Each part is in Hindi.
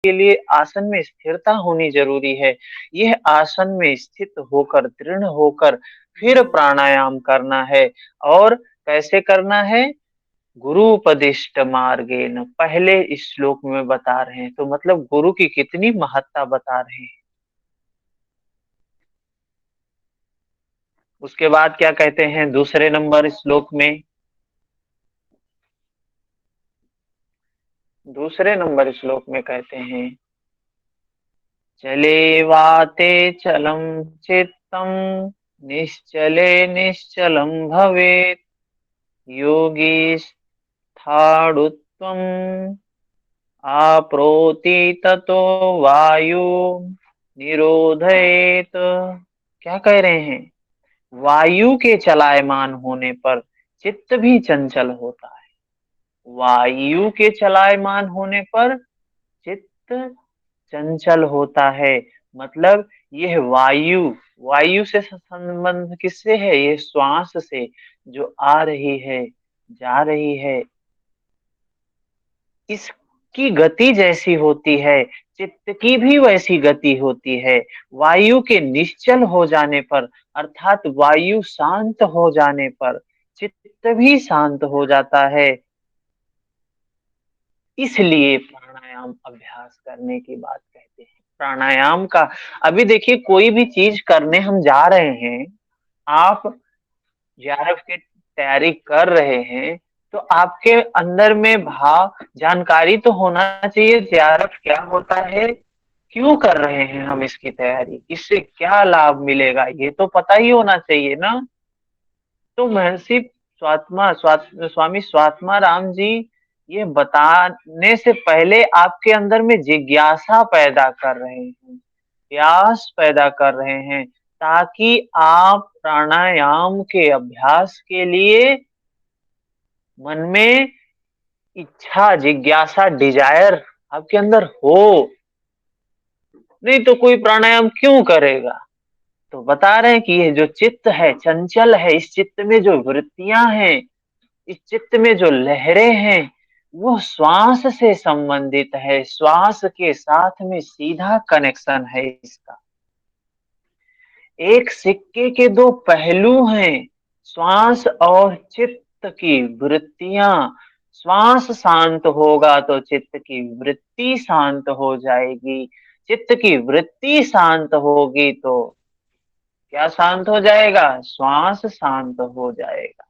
के लिए आसन में स्थिरता होनी जरूरी है। यह आसन में स्थित होकर, दृढ़ होकर फिर प्राणायाम करना है। और कैसे करना है? गुरु उपदिष्ट मार्गेण, पहले इस श्लोक में बता रहे हैं। तो मतलब गुरु की कितनी महत्ता बता रहे हैं। उसके बाद क्या कहते हैं दूसरे नंबर श्लोक में? दूसरे नंबर श्लोक में कहते हैं, चले वाते चलम चित्तम, निश्चले निश्चलम भवेत्, योगी स्थाणुत्वम आप्रोति ततो वायु निरोधयेत। क्या कह रहे हैं? वायु के चलायमान होने पर चित्त भी चंचल होता है। वायु के चलायमान होने पर चित्त चंचल होता है। मतलब यह वायु, वायु से संबंध किससे है? ये श्वास से, जो आ रही है, जा रही है, इसकी गति जैसी होती है, चित्त की भी वैसी गति होती है। वायु के निश्चल हो जाने पर, अर्थात वायु शांत हो जाने पर चित्त भी शांत हो जाता है। इसलिए प्राणायाम अभ्यास करने की बात कहते हैं। प्राणायाम का, अभी देखिए कोई भी चीज करने हम जा रहे हैं, आप जेआरएफ की तैयारी कर रहे हैं, तो आपके अंदर में भाव, जानकारी तो होना चाहिए जेआरएफ क्या होता है, क्यों कर रहे हैं हम इसकी तैयारी, इससे क्या लाभ मिलेगा, ये तो पता ही होना चाहिए ना। तो महर्षि स्वामी स्वात्मा राम जी ये बताने से पहले आपके अंदर में जिज्ञासा पैदा कर रहे हैं, प्यास पैदा कर रहे हैं, ताकि आप प्राणायाम के अभ्यास के लिए मन में इच्छा, जिज्ञासा, डिजायर आपके अंदर हो। नहीं तो कोई प्राणायाम क्यों करेगा? तो बता रहे हैं कि ये जो चित्त है चंचल है, इस चित्त में जो वृत्तियां हैं, इस चित्त में जो लहरें हैं, वो श्वास से संबंधित है। श्वास के साथ में सीधा कनेक्शन है इसका। एक सिक्के के दो पहलू हैं, श्वास और चित्त की वृत्तियां। श्वास शांत होगा तो चित्त की वृत्ति शांत हो जाएगी। चित्त की वृत्ति शांत होगी तो क्या शांत हो जाएगा? श्वास शांत हो जाएगा।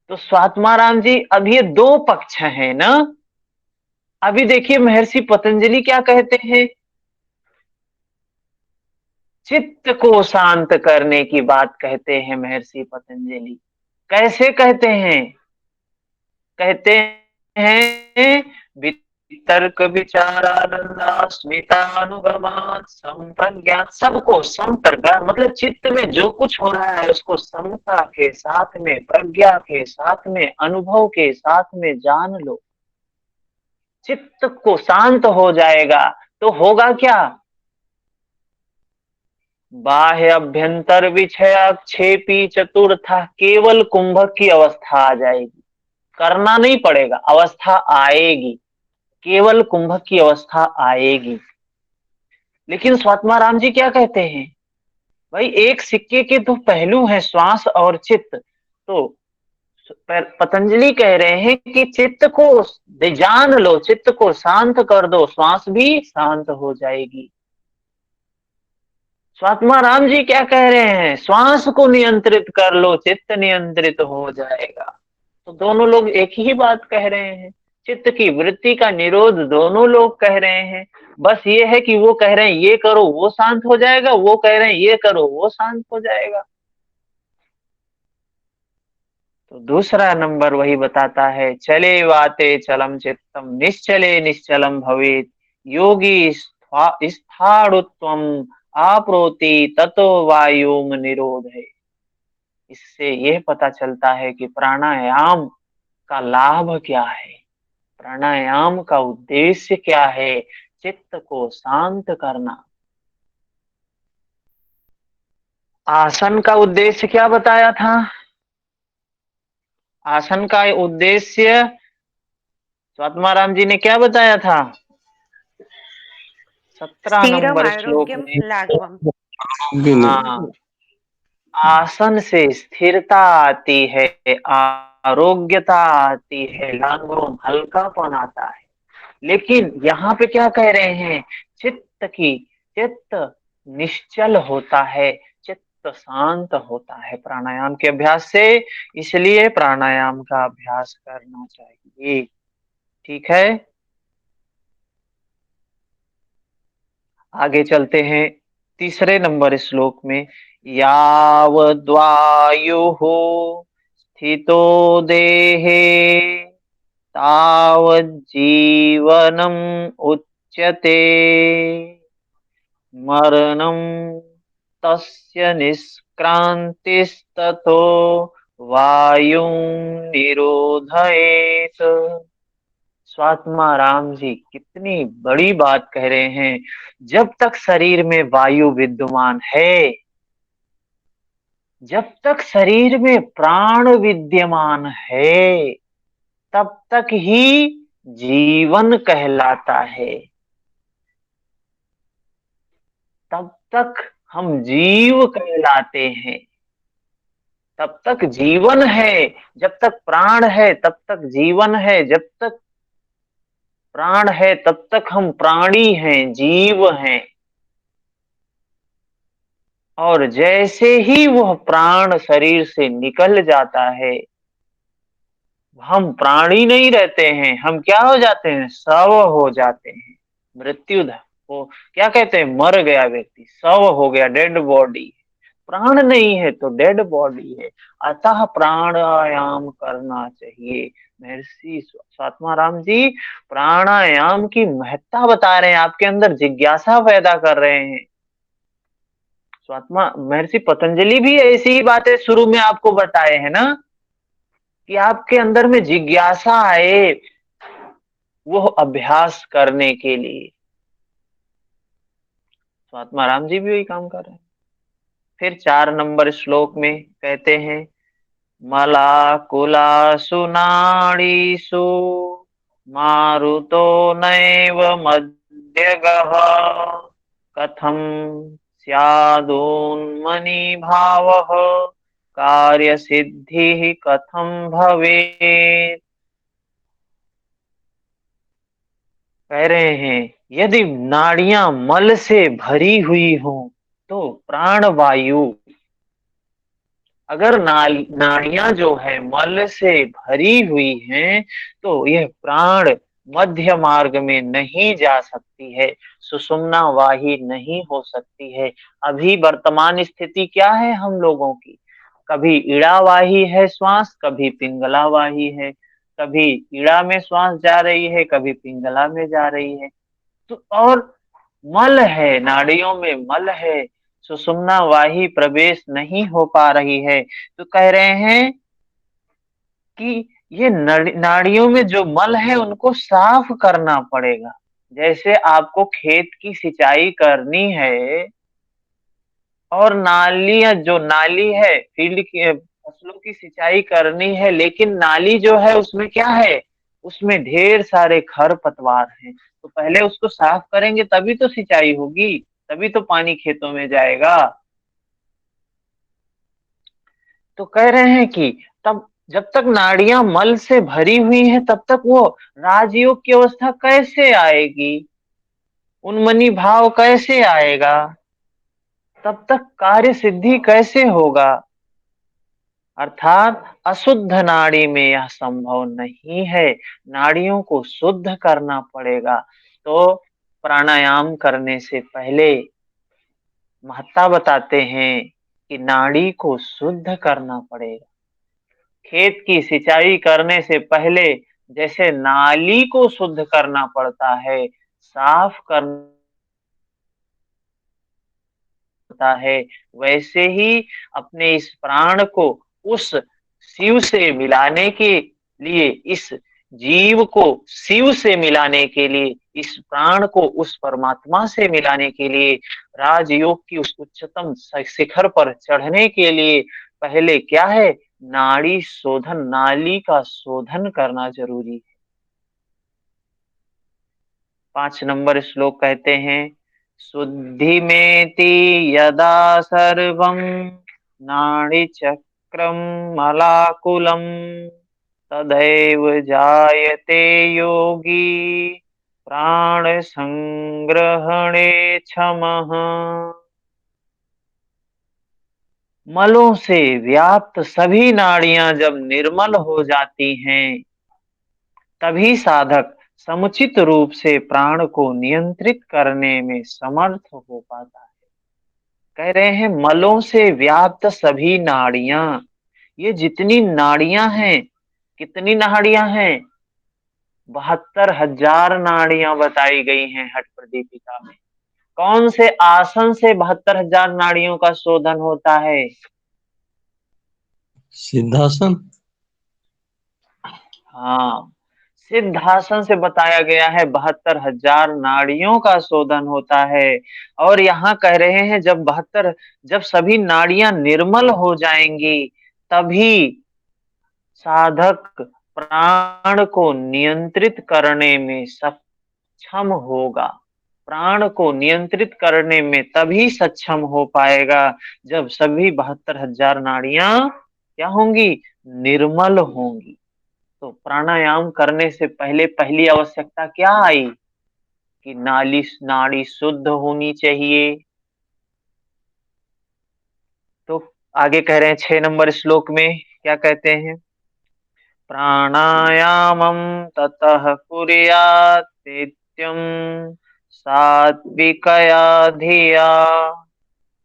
तो स्वात्माराम जी, अब ये दो पक्ष हैं ना। अभी देखिए महर्षि पतंजलि क्या कहते हैं, चित्त को शांत करने की बात कहते हैं महर्षि पतंजलि। कैसे कहते हैं? कहते हैं, वितर्क विचारानंदा स्मितानुगमात संप्रज्ञात, सबको संप्रज्ञात, मतलब चित्त में जो कुछ हो रहा है उसको समता के साथ में, प्रज्ञा के साथ में, अनुभव के साथ में जान लो। चित्त को शांत हो जाएगा तो होगा क्या? बाह्य अभ्यंतर विषयाक्षेपी चतुर्था, केवल कुंभक की अवस्था आ जाएगी। करना नहीं पड़ेगा, अवस्था आएगी, केवल कुंभक की अवस्था आएगी। लेकिन स्वात्मा राम जी क्या कहते हैं, भाई एक सिक्के के दो पहलू हैं, श्वास और चित्त। तो पतंजलि कह रहे हैं कि चित्त को जान लो, चित्त को शांत कर दो, श्वास भी शांत हो जाएगी। स्वात्मा राम जी क्या कह रहे हैं, श्वास को नियंत्रित कर लो, चित्त नियंत्रित हो जाएगा। तो दोनों लोग एक ही बात कह रहे हैं। चित्त की वृत्ति का निरोध दोनों लोग कह रहे हैं। बस ये है कि वो कह रहे हैं ये करो वो शांत हो जाएगा, वो कह रहे हैं ये करो वो शांत हो जाएगा। तो दूसरा नंबर वही बताता है, चले वाते चलम चित्तम, निश्चले निश्चलम भवेत, योगी स्थाणुत्वम आप्रोति ततो वायुम निरोध है। इससे यह पता चलता है कि प्राणायाम का लाभ क्या है, प्राणायाम का उद्देश्य क्या है, चित्त को शांत करना। आसन का उद्देश्य क्या बताया था? आसन का उद्देश्य स्वात्माराम जी ने क्या बताया था 17 स्थिरम नंबर श्लोक आरोग्यम में? लाघवम। हाँ, आसन से स्थिरता आती है, आरोग्यता आती है, लांगों हल्कापन आता है। लेकिन यहाँ पे क्या कह रहे हैं? चित्त निश्चल होता है, चित्त शांत होता है प्राणायाम के अभ्यास से। इसलिए प्राणायाम का अभ्यास करना चाहिए। ठीक है, आगे चलते हैं तीसरे नंबर श्लोक में। यावद्वायुः स्थितो देहे तावज्जीवनम् उच्यते, मरणं तस्य निष्क्रान्तिस्ततो वायुं निरोधयेत। स्वात्मा राम जी कितनी बड़ी बात कह रहे हैं। जब तक शरीर में वायु विद्यमान है, जब तक शरीर में प्राण विद्यमान है, तब तक ही जीवन कहलाता है। तब तक हम जीव कहलाते हैं, तब तक जीवन है। जब तक प्राण है तब तक जीवन है, जब तक प्राण है तब तक हम प्राणी हैं, जीव हैं। और जैसे ही वह प्राण शरीर से निकल जाता है, हम प्राणी नहीं रहते हैं, हम क्या हो जाते हैं? शव हो जाते हैं। मृत्यु वो क्या कहते हैं? मर गया व्यक्ति, शव हो गया, डेड बॉडी। प्राण नहीं है तो डेड बॉडी है। अतः प्राणायाम करना चाहिए। महर्षि स्वात्माराम जी प्राणायाम की महत्ता बता रहे हैं, आपके अंदर जिज्ञासा पैदा कर रहे हैं। स्वात्मा महर्षि पतंजलि भी ऐसी ही बातें शुरू में आपको बताए हैं ना, कि आपके अंदर में जिज्ञासा आए वो अभ्यास करने के लिए। स्वात्मा राम जी भी वही काम कर रहे हैं। फिर 4 नंबर श्लोक में कहते हैं, मलाकुलासु नाड़ीषु मारुतो नैव मध्यगः, कथं स्यादुन्मनी भावः, कार्य सिद्धिः कथं भवेत्। कह रहे हैं, यदि नाड़ियां मल से भरी हुई हों तो प्राण वायु, अगर नाड़ियां जो है मल से भरी हुई हैं तो यह प्राण मध्य मार्ग में नहीं जा सकती है, सुषुम्ना वाही नहीं हो सकती है। अभी वर्तमान स्थिति क्या है हम लोगों की? कभी इड़ा वाही है श्वास, कभी पिंगला वाही है। कभी इड़ा में श्वास जा रही है, कभी पिंगला में जा रही है। तो और मल है, नाड़ियों में मल है, सुषुम्ना वाही प्रवेश नहीं हो पा रही है। तो कह रहे हैं कि ये नाड़ियों में जो मल है उनको साफ करना पड़ेगा। जैसे आपको खेत की सिंचाई करनी है और नाली है फील्ड की, फसलों की सिंचाई करनी है, लेकिन नाली जो है उसमें क्या है? उसमें ढेर सारे खर पतवार हैं। तो पहले उसको साफ करेंगे तभी तो सिंचाई होगी, तभी तो पानी खेतों में जाएगा। तो कह रहे हैं कि तब जब तक नाड़ियां मल से भरी हुई हैं तब तक वो राजयोग की अवस्था कैसे आएगी, उन्मनी भाव कैसे आएगा, तब तक कार्य सिद्धि कैसे होगा? अर्थात अशुद्ध नाड़ी में यह संभव नहीं है। नाड़ियों को शुद्ध करना पड़ेगा। तो प्राणायाम करने से पहले महत्ता बताते हैं कि नाड़ी को शुद्ध करना पड़ेगा। खेत की सिंचाई करने से पहले जैसे नाली को शुद्ध करना पड़ता है, साफ करना पड़ता है, वैसे ही अपने इस प्राण को उस शिव से मिलाने के लिए, इस जीव को शिव से मिलाने के लिए, इस प्राण को उस परमात्मा से मिलाने के लिए, राजयोग की उस उच्चतम शिखर पर चढ़ने के लिए पहले क्या है? नाड़ी शोधन, नाली का शोधन करना जरूरी है। 5 नंबर श्लोक कहते हैं, शुद्धि मेति यदा सर्वं नाड़ी चक्रम मलाकुलम तदैव जायते योगी प्राण संग्रहणे क्षमः। मलों से व्याप्त सभी नाड़ियां जब निर्मल हो जाती हैं, तभी साधक समुचित रूप से प्राण को नियंत्रित करने में समर्थ हो पाता है। कह रहे हैं मलों से व्याप्त सभी नाड़ियां, ये जितनी नाड़ियां हैं, कितनी नाड़ियां हैं? 72,000 नाड़ियां बताई गई हैं हठ प्रदीपिका में। कौन से आसन से 72,000 नाड़ियों का शोधन होता है? सिद्धासन। हाँ, सिद्धासन से बताया गया है 72,000 नाड़ियों का शोधन होता है। और यहाँ कह रहे हैं जब सभी नाड़ियां निर्मल हो जाएंगी, तभी साधक प्राण को नियंत्रित करने में सक्षम होगा। प्राण को नियंत्रित करने में तभी सक्षम हो पाएगा जब सभी 72,000 नाड़ियां क्या होंगी? निर्मल होंगी। तो प्राणायाम करने से पहले पहली आवश्यकता क्या आई? कि नाड़ी शुद्ध होनी चाहिए। तो आगे कह रहे हैं 6 नंबर श्लोक में क्या कहते हैं? प्राणायामं ततः कुर्यात् नित्यं सात्विकया धिया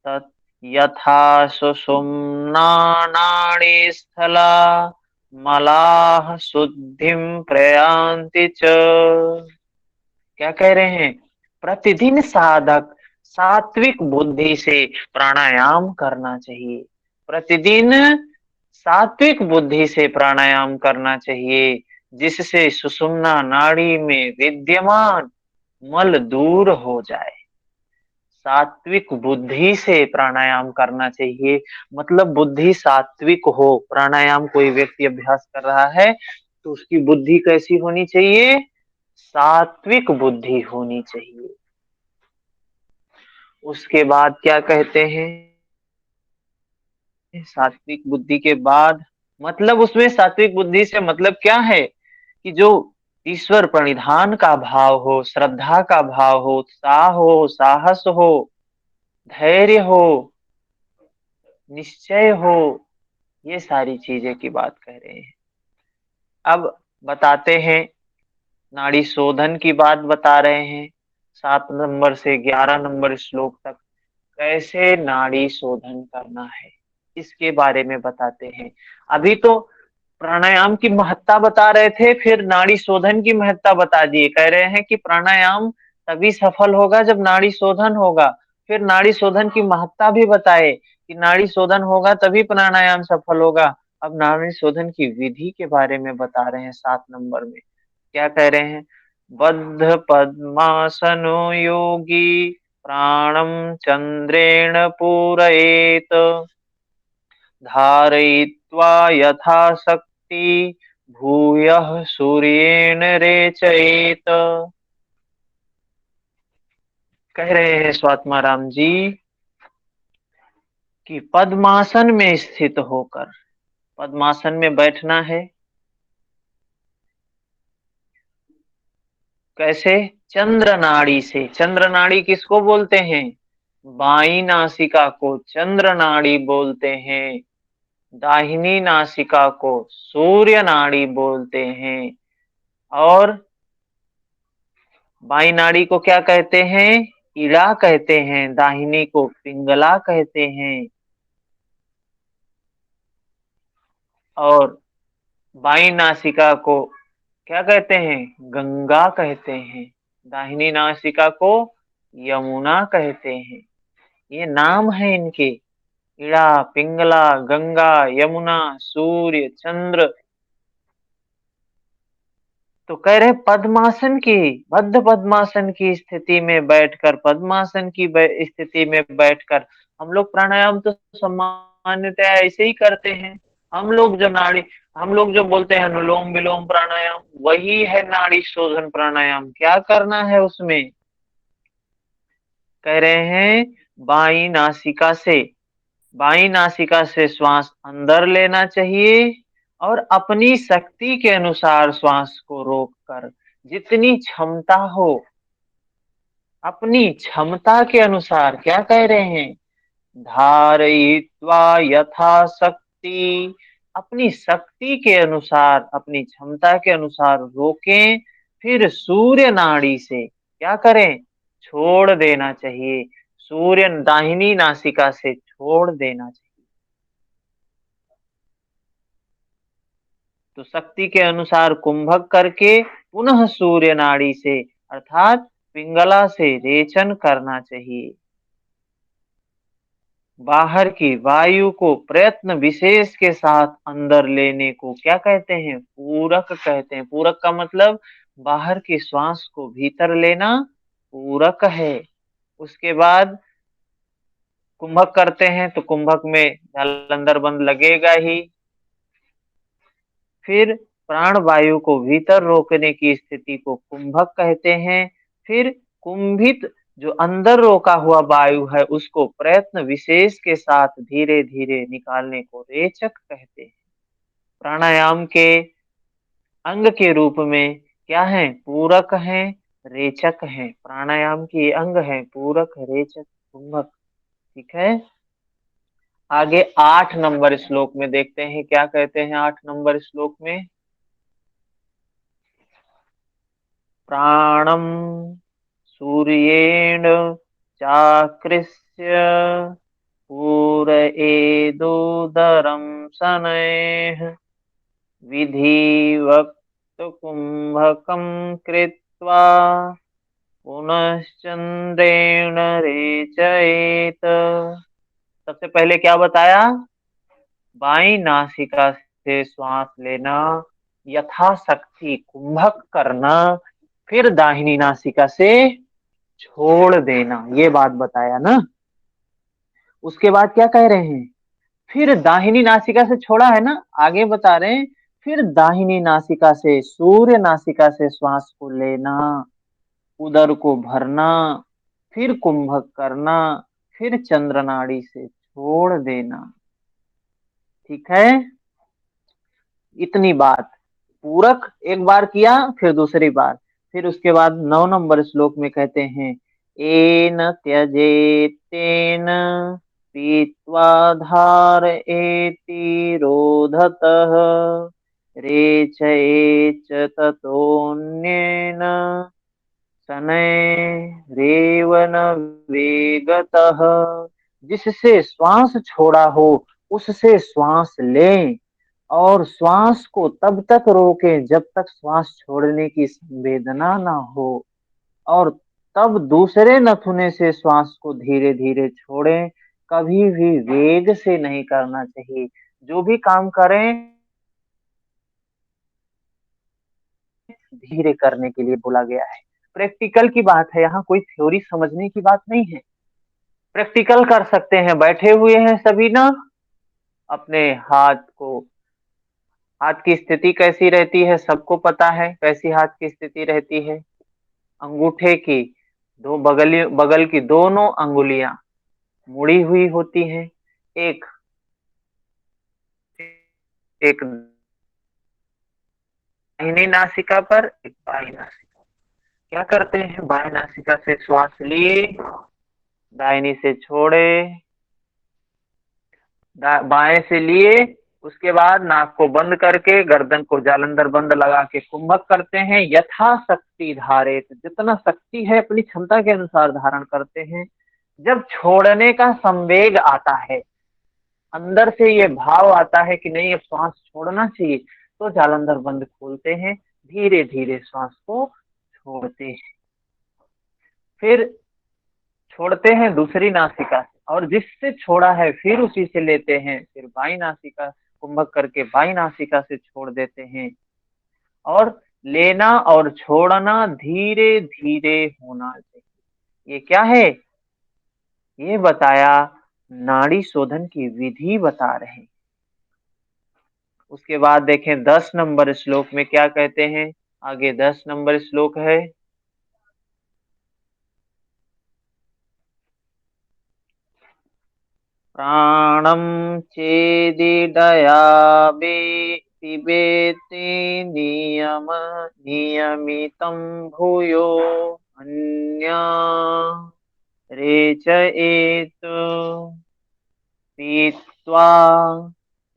तत् यथा सुषुम्ना नाडी स्थला मलाः शुद्धिं प्रयान्ति च। क्या कह रहे हैं? प्रतिदिन साधक सात्विक बुद्धि से प्राणायाम करना चाहिए। प्रतिदिन सात्विक बुद्धि से प्राणायाम करना चाहिए, जिससे सुषुम्ना नाड़ी में विद्यमान मल दूर हो जाए। सात्विक बुद्धि से प्राणायाम करना चाहिए, मतलब बुद्धि सात्विक हो। प्राणायाम कोई व्यक्ति अभ्यास कर रहा है तो उसकी बुद्धि कैसी होनी चाहिए? सात्विक बुद्धि होनी चाहिए। उसके बाद क्या कहते हैं? सात्विक बुद्धि के बाद मतलब उसमें सात्विक बुद्धि से मतलब क्या है? कि जो ईश्वर प्रणिधान का भाव हो, श्रद्धा का भाव हो, उत्साह हो, साहस हो, धैर्य हो, निश्चय हो, ये सारी चीजें की बात कह रहे हैं। अब बताते हैं, नाड़ी शोधन की बात बता रहे हैं। 7 नंबर से 11 नंबर श्लोक तक कैसे नाड़ी शोधन करना है, इसके बारे में बताते हैं। अभी तो प्राणायाम की महत्ता बता रहे थे, फिर नाड़ी शोधन की महत्ता बता दिए। कह रहे हैं कि प्राणायाम तभी सफल होगा जब नाड़ी शोधन होगा। फिर नाड़ी शोधन की महत्ता भी बताए कि नाड़ी शोधन होगा तभी प्राणायाम सफल होगा। अब नाड़ी शोधन की विधि के बारे में बता रहे हैं 7 नंबर में। क्या कह रहे हैं? बद्ध पद्मासनो योगी प्राणम चंद्रेण पूरयेत धारयित्वा यथाशक्ति भूयः सूर्येण रेचयेत। कह रहे हैं स्वात्मा राम जी कि पद्मासन में स्थित होकर, पद्मासन में बैठना है। कैसे? चंद्र नाड़ी से। चंद्र नाड़ी किसको बोलते हैं? बाई नासिका को चंद्र नाड़ी बोलते हैं, दाहिनी नासिका को सूर्य नाड़ी बोलते हैं। और बाई नाड़ी को क्या कहते हैं? इड़ा कहते हैं। दाहिनी को पिंगला कहते हैं। और बाई नासिका को क्या कहते हैं? गंगा कहते हैं। दाहिनी नासिका को यमुना कहते हैं। ये नाम है इनके, इड़ा, पिंगला, गंगा, यमुना, सूर्य, चंद्र। तो कह रहे पद्मासन की, बद्ध पद्मासन की स्थिति में बैठकर, पद्मासन की स्थिति में बैठकर हम लोग प्राणायाम तो सामान्यतः ऐसे ही करते हैं। हम लोग जब नाड़ी हम लोग जो बोलते हैं अनुलोम विलोम प्राणायाम, वही है नाड़ी शोधन प्राणायाम। क्या करना है उसमें? कह रहे हैं बाई नासिका से श्वास अंदर लेना चाहिए और अपनी शक्ति के अनुसार श्वास को रोककर, जितनी क्षमता हो, अपनी क्षमता के अनुसार, क्या कह रहे हैं, धारयित्वा यथाशक्ति, अपनी शक्ति के अनुसार, अपनी क्षमता के अनुसार रोकें। फिर सूर्य नाड़ी से क्या करें, छोड़ देना चाहिए। सूर्य दाहिनी नासिका से छोड़ देना चाहिए। तो शक्ति के अनुसार कुंभक करके पुनः सूर्य नाड़ी से अर्थात पिंगला से रेचन करना चाहिए। बाहर की वायु को प्रयत्न विशेष के साथ अंदर लेने को क्या कहते हैं, पूरक कहते हैं। पूरक का मतलब बाहर की श्वास को भीतर लेना पूरक है। उसके बाद कुंभक करते हैं तो कुंभक में जालंधर बंद लगेगा ही। फिर प्राण वायु को भीतर रोकने की स्थिति को कुंभक कहते हैं। फिर कुंभित जो अंदर रोका हुआ वायु है उसको प्रयत्न विशेष के साथ धीरे धीरे निकालने को रेचक कहते हैं। प्राणायाम के अंग के रूप में क्या है, पूरक है, रेचक है। प्राणायाम के अंग है पूरक, रेचक, कुंभक। ठीक है। आगे 8 नंबर श्लोक में देखते हैं क्या कहते हैं। 8 नंबर श्लोक में प्राणम सूर्येण चाकृष्य पूरयेदुदरं शनैः विधिवक्त कुंभकं कृत्वा पुनश्चंद्रेण रेचयेत। सबसे पहले क्या बताया, बाईं नासिका से श्वास लेना, यथाशक्ति कुंभक करना, फिर दाहिनी नासिका से छोड़ देना, ये बात बताया ना। उसके बाद क्या कह रहे हैं, फिर दाहिनी नासिका से छोड़ा है ना, आगे बता रहे हैं फिर दाहिनी नासिका से, सूर्य नासिका से श्वास को लेना, उदर को भरना, फिर कुंभक करना, फिर चंद्र नाड़ी से छोड़ देना। ठीक है। इतनी बात। पूरक एक बार किया, फिर दूसरी बार। फिर उसके बाद 9 नंबर श्लोक में कहते हैं, एन त्यजेतेन पीत्वा धारयेति रोधतः रेचयेच्च ततोऽन्येन शनैरेव न वेगतः। जिससे श्वास छोड़ा हो उससे श्वास लें और श्वास को तब तक रोकें जब तक श्वास छोड़ने की संवेदना ना हो, और तब दूसरे नथुने से श्वास को धीरे धीरे छोड़ें। कभी भी वेग से नहीं करना चाहिए। जो भी काम करें धीरे करने के लिए बोला गया है। प्रैक्टिकल की बात है, यहाँ कोई थ्योरी समझने की बात नहीं है। प्रैक्टिकल कर सकते हैं। बैठे हुए हैं सभी ना, अपने हाथ की स्थिति कैसी रहती है सबको पता है, कैसी हाथ की स्थिति रहती है। अंगूठे की दो बगल की दोनों अंगुलियां मुड़ी हुई होती हैं। एक एक दाहिनी नासिका पर, एक बाईं नासिका। क्या करते हैं, बाईं नासिका से श्वास लिए, दाहिनी से छोड़े, बाएं से लिए, उसके बाद नाक को बंद करके गर्दन को जालंधर बंद लगा के कुंभक करते हैं। यथाशक्ति धारित, जितना शक्ति है अपनी क्षमता के अनुसार धारण करते हैं। जब छोड़ने का संवेग आता है, अंदर से ये भाव आता है कि नहीं अब श्वास छोड़ना चाहिए, तो जालंधर बंद खोलते हैं, धीरे धीरे श्वास को छोड़ते हैं। फिर छोड़ते हैं दूसरी नासिका से, और जिससे छोड़ा है फिर उसी से लेते हैं। फिर बाई नासिका कुंभक करके बाई नासिका से छोड़ देते हैं। और लेना और छोड़ना धीरे धीरे होना चाहिए। ये क्या है, ये बताया, नाड़ी शोधन की विधि बता रहे हैं। उसके बाद देखें 10 नंबर श्लोक में क्या कहते हैं। आगे 10 नंबर श्लोक है। प्राणम चेदिडयाबे पिबेति नियमितं भूयो अन्या रेचयेत् पीत्वा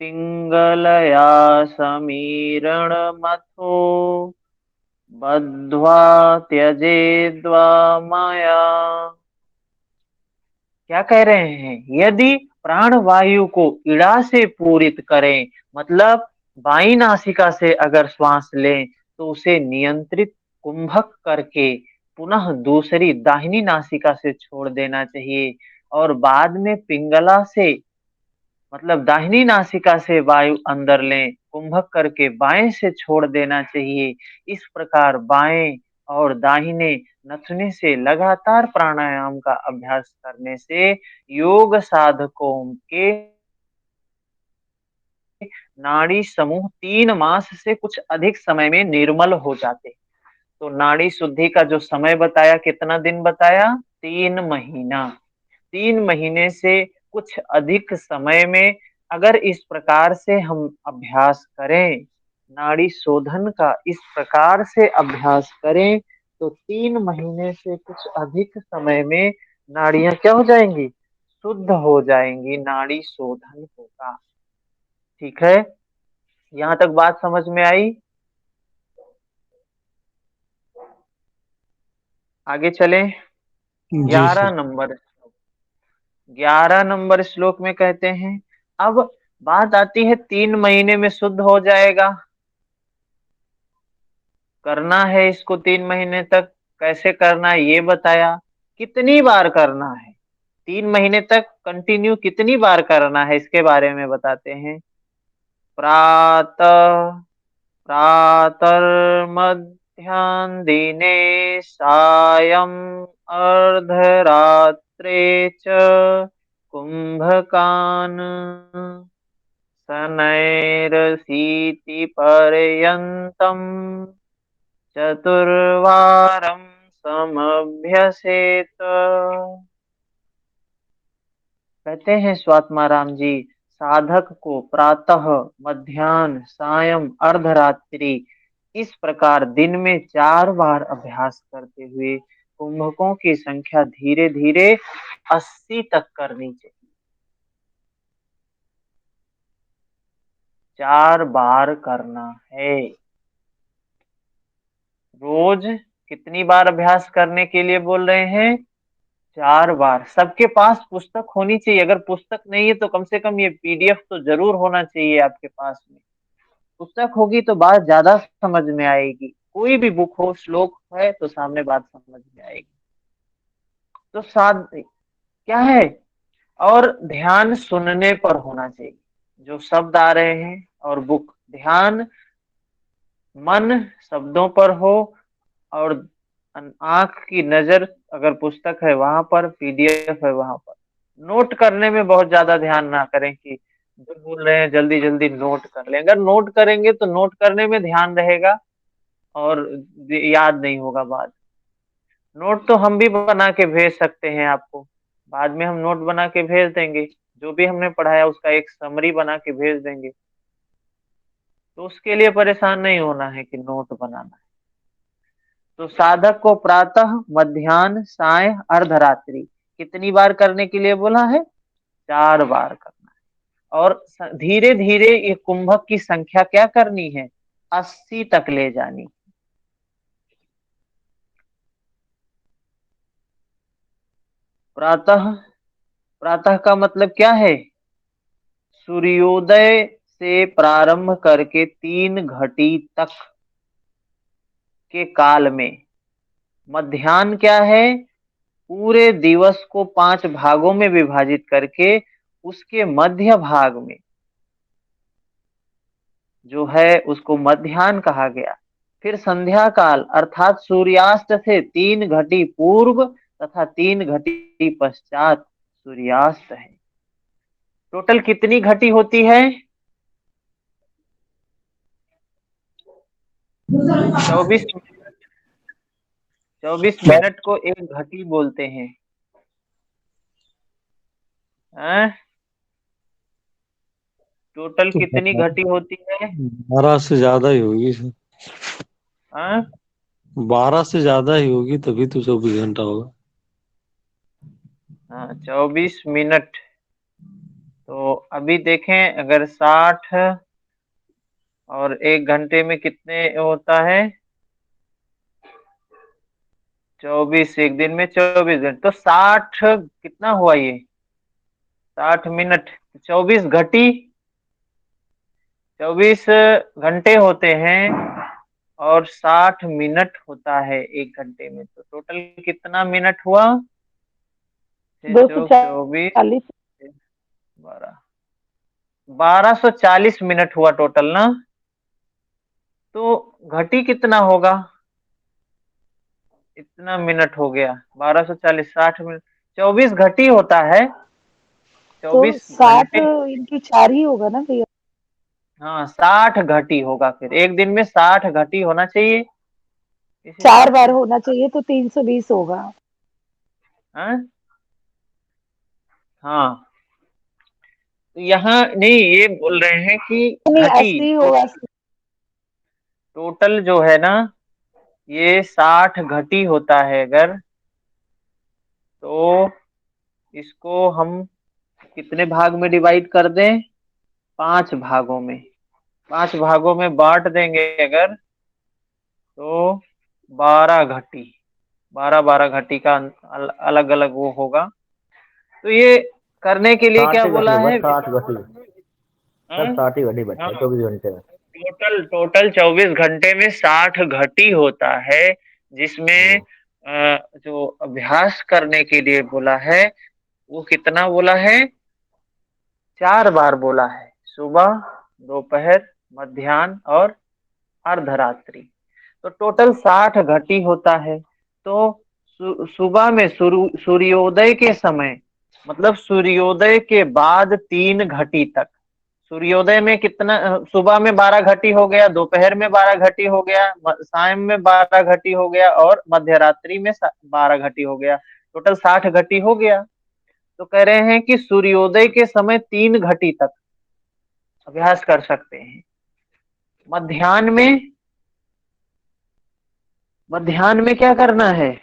पिंगलया समीरणमथो बद्ध्वा त्यजेद्वा माया। क्या कह रहे हैं, यदि प्राण वायु को इड़ा से पूरित करें, मतलब बाई नासिका से अगर श्वास लें तो उसे नियंत्रित कुंभक करके पुनः दूसरी दाहिनी नासिका से छोड़ देना चाहिए, और बाद में पिंगला से मतलब दाहिनी नासिका से वायु अंदर लें, कुंभक करके बाएं से छोड़ देना चाहिए। इस प्रकार बाएं और दाहिने नथुने से लगातार प्राणायाम का अभ्यास करने से योग साधकों के नाड़ी समूह 3 मास से कुछ अधिक समय में निर्मल हो जाते हैं। तो नाड़ी शुद्धि का जो समय बताया, कितना दिन बताया, 3 महीना। 3 महीने से कुछ अधिक समय में अगर इस प्रकार से हम अभ्यास करें, नाड़ी शोधन का इस प्रकार से अभ्यास करें, तो 3 महीने से कुछ अधिक समय में नाड़ियां क्या हो जाएंगी, शुद्ध हो जाएंगी, नाड़ी शोधन होगा। ठीक है, यहाँ तक बात समझ में आई। आगे चलें। जी 11 सर। नंबर 11 नंबर श्लोक में कहते हैं, अब बात आती है 3 महीने में शुद्ध हो जाएगा, करना है इसको 3 महीने तक। कैसे करना है ये बताया, कितनी बार करना है, 3 महीने तक कंटिन्यू कितनी बार करना है इसके बारे में बताते हैं। प्रातः प्रातर्मध्यान् दिने सायं अर्धरात्रे च कुंभकान् शनैरशीतिपर्यन्तम् चतुर्वारं समभ्यसेत। कहते हैं स्वात्माराम जी, साधक को प्रातः, मध्याह्न, सायं, अर्धरात्रि इस प्रकार दिन में 4 बार अभ्यास करते हुए कुंभकों की संख्या धीरे धीरे 80 तक करनी चाहिए। 4 बार करना है। रोज कितनी बार अभ्यास करने के लिए बोल रहे हैं, 4 बार। सबके पास पुस्तक होनी चाहिए, अगर पुस्तक नहीं है तो कम से कम ये पीडीएफ तो जरूर होना चाहिए आपके पास में। पुस्तक होगी तो बात ज्यादा समझ में आएगी, कोई भी बुक हो, श्लोक है तो सामने बात समझ में आएगी। तो साध क्या है, और ध्यान सुनने पर होना चाहिए, जो शब्द आ रहे हैं और बुक, ध्यान मन शब्दों पर हो, और आंख की नजर अगर पुस्तक है वहां पर, पीडीएफ है वहां पर। नोट करने में बहुत ज्यादा ध्यान ना करें कि जो बोल रहे हैं जल्दी जल्दी नोट कर लें, अगर नोट करेंगे तो नोट करने में ध्यान रहेगा और याद नहीं होगा बाद। नोट तो हम भी बना के भेज सकते हैं आपको, बाद में हम नोट बना के भेज देंगे, जो भी हमने पढ़ाया उसका एक समरी बना के भेज देंगे। तो उसके लिए परेशान नहीं होना है कि नोट बनाना है। तो साधक को प्रातः, मध्याह्न, साय, अर्धरात्रि कितनी बार करने के लिए बोला है, 4 बार करना है। और धीरे धीरे ये कुंभक की संख्या क्या करनी है, 80 तक ले जानी। प्रातः, प्रातः का मतलब क्या है, सूर्योदय से प्रारंभ करके 3 घटी तक के काल में। मध्याह्न क्या है, पूरे दिवस को 5 भागों में विभाजित करके उसके मध्य भाग में जो है उसको मध्याह्न कहा गया। फिर संध्या काल अर्थात सूर्यास्त से 3 घटी पूर्व तथा 3 घटी पश्चात सूर्यास्त है। टोटल कितनी घटी होती है, 24 24 मिनट को एक घटी बोलते हैं। हैं? टोटल तो कितनी घटी होती है? 12 से ज्यादा ही होगी सर। हाँ 12 से ज्यादा ही होगी, तभी तो 24 घंटा होगा। हाँ, 24 मिनट। तो अभी देखें, अगर 60 और एक घंटे में कितने होता है? 24, एक दिन में 24 घंटे, तो 60 कितना हुआ ये? 60 मिनट, 24 घटी, 24 घंटे होते हैं और 60 मिनट होता है एक घंटे में, तो टोटल कितना मिनट हुआ? छह दो सौ चौक 24, चालीस 12, 1240 मिनट हुआ टोटल ना। तो घटी कितना होगा? इतना मिनट हो गया, 1240, 60 मिनट, 24 घटी होता है, तो 60 24 घंटे। इंटू 4 ही होगा ना भैया। हाँ 60 घटी होगा, फिर एक दिन में 60 घटी होना चाहिए इस चार हिसाब बार से। होना चाहिए तो 320 होगा। हाँ हाँ, तो यहाँ नहीं, ये बोल रहे हैं कि नहीं, घटी 80 होगा। टोटल, टोटल जो है ना, ये 60 घटी होता है अगर, तो इसको हम कितने भाग में डिवाइड कर दें? 5 भागों में, 5 भागों में बांट देंगे अगर, तो 12 घटी, 12 12 घटी का अलग अलग वो होगा। तो ये करने के लिए क्या 60 ही घटी बोला है, बस है? 60 घटी। हाँ सब 60 ही घटी हाँ, बचे 24 घंटे में। टोटल टोटल 24 घंटे में 60 घटी होता है, हाँ जिसमें जी। जो अभ्यास करने के लिए बोला है, वो कितना बोला है? 4 बार बोला है, सुबह, दोपहर, मध्याह्न और अर्धरात्रि। तो टोटल 60 घटी होता है। तो सुबह में सूर्योदय के समय, मतलब सूर्योदय के बाद 3 घटी तक, सूर्योदय में कितना, सुबह में 12 घटी हो गया, दोपहर में 12 घटी हो गया, शाम में 12 घटी हो गया और मध्य रात्रि में 12 घटी हो गया, टोटल 60 घटी हो गया। तो कह रहे हैं कि सूर्योदय के समय 3 घटी तक अभ्यास कर सकते हैं। मध्याह्न में, मध्याह्न में क्या करना है?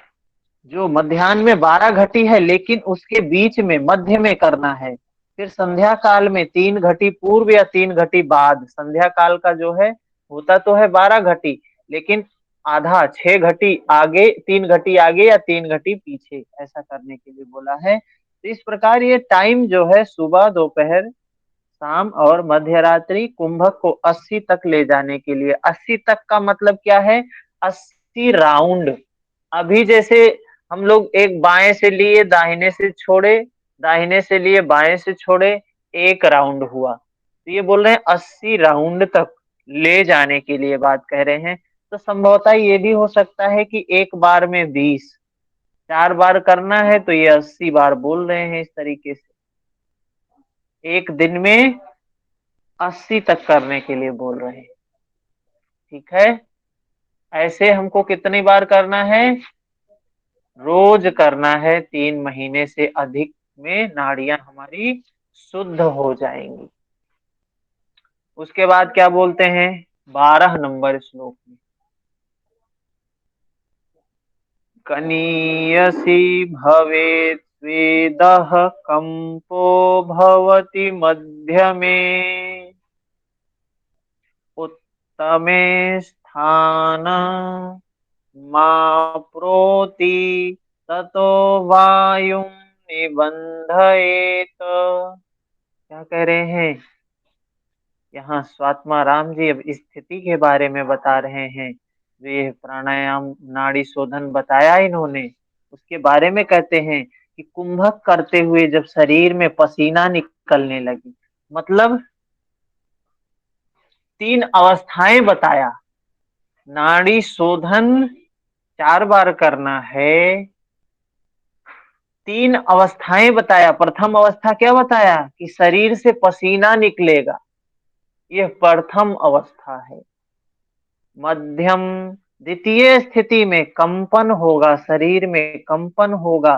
जो मध्याह्न में 12 घटी है, लेकिन उसके बीच में मध्य में करना है। फिर संध्या काल में 3 घटी पूर्व या 3 घटी बाद, संध्या काल का जो है होता तो है 12 घटी, लेकिन आधा 6 घटी आगे, 3 घटी आगे या 3 घटी पीछे, ऐसा करने के लिए बोला है। तो इस प्रकार ये टाइम जो है, सुबह, दोपहर, शाम और मध्य रात्रि, कुंभक को 80 तक ले जाने के लिए। 80 तक का मतलब क्या है? 80 राउंड। अभी जैसे हम लोग एक बाएं से लिए दाहिने से छोड़े, दाहिने से लिए बाएं से छोड़े, 1 राउंड हुआ। तो ये बोल रहे हैं 80 राउंड तक ले जाने के लिए बात कह रहे हैं। तो संभवतः ये भी हो सकता है कि एक बार में 20, 4 बार करना है, तो ये 80 बार बोल रहे हैं इस तरीके से, एक दिन में 80 तक करने के लिए बोल रहे हैं। ठीक है, ऐसे हमको कितनी बार करना है? रोज करना है, 3 महीने से अधिक में नाड़ियां हमारी शुद्ध हो जाएंगी। उसके बाद क्या बोलते हैं? 12 नंबर श्लोक में, कनीयसी भवेत् स्वेदः कंपो भवति मध्य में, उत्तमे स्थान माप्नोति ततो वायुं निबंधयेत। क्या कह रहे हैं? यहाँ स्वात्मा राम जी अब स्थिति के बारे में बता रहे हैं। जो ये प्राणायाम नाड़ी शोधन बताया इन्होंने, उसके बारे में कहते हैं कि कुंभक करते हुए जब शरीर में पसीना निकलने लगी, मतलब 3 अवस्थाएं बताया। नाड़ी शोधन 4 बार करना है, 3 अवस्थाएं बताया। प्रथम अवस्था क्या बताया? कि शरीर से पसीना निकलेगा, यह प्रथम अवस्था है। मध्यम, द्वितीय स्थिति में कंपन होगा, शरीर में कंपन होगा।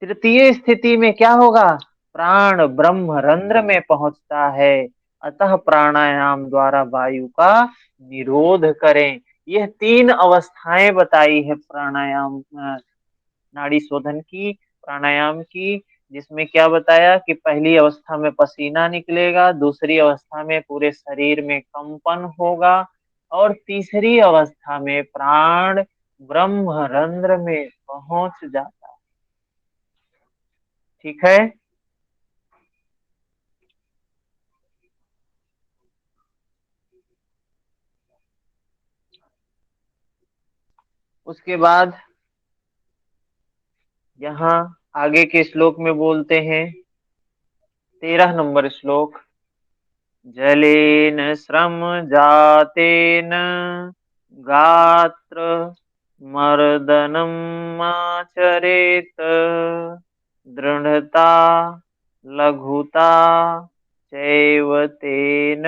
तृतीय स्थिति में क्या होगा? प्राण ब्रह्म रंध्र में पहुंचता है। अतः प्राणायाम द्वारा वायु का निरोध करें। यह 3 अवस्थाएं बताई है प्राणायाम, नाड़ी शोधन की, प्राणायाम की, जिसमें क्या बताया कि पहली अवस्था में पसीना निकलेगा, दूसरी अवस्था में पूरे शरीर में कंपन होगा, और तीसरी अवस्था में प्राण ब्रह्म रंध्र में पहुंच जाता है। ठीक है। उसके बाद यहाँ आगे के श्लोक में बोलते हैं, 13 नंबर श्लोक। जलेन श्रम जातेन गात्र मर्दनम् आचरेत दृढ़ता लघुता चैव तेन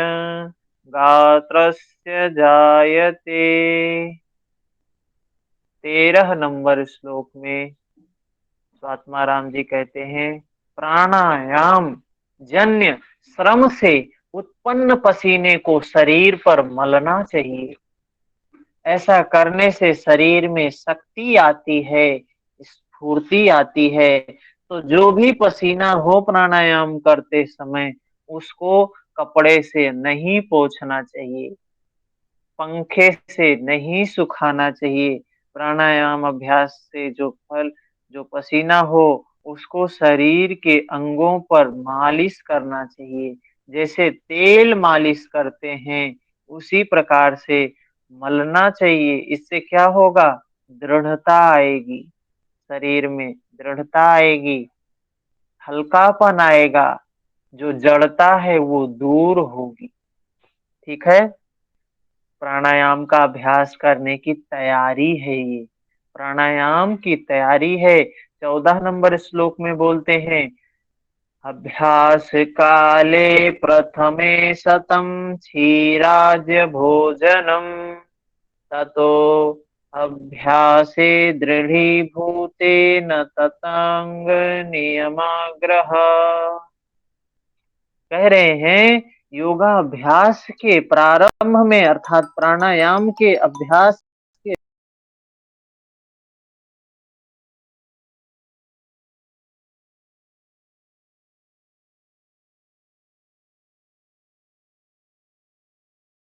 गात्रस्य जायते। 13 नंबर श्लोक में स्वात्माराम जी कहते हैं, प्राणायाम जन्य श्रम से उत्पन्न पसीने को शरीर पर मलना चाहिए। ऐसा करने से शरीर में शक्ति आती है, स्फूर्ति आती है। तो जो भी पसीना हो प्राणायाम करते समय, उसको कपड़े से नहीं पोंछना चाहिए, पंखे से नहीं सुखाना चाहिए। प्राणायाम अभ्यास से जो फल, जो पसीना हो, उसको शरीर के अंगों पर मालिश करना चाहिए। जैसे तेल मालिश करते हैं, उसी प्रकार से मलना चाहिए। इससे क्या होगा? दृढ़ता आएगी, शरीर में दृढ़ता आएगी, हल्कापन आएगा, जो जड़ता है वो दूर होगी। ठीक है। प्राणायाम का अभ्यास करने की तैयारी है ये, प्राणायाम की तैयारी है। 14 नंबर श्लोक में बोलते हैं, अभ्यास काले प्रथमे शतं क्षीराज्य भोजनम ततो अभ्यासे दृढ़ीभूतेन ततांग नियमाग्रह। कह रहे हैं, योगाभ्यास के प्रारंभ में, अर्थात प्राणायाम के अभ्यास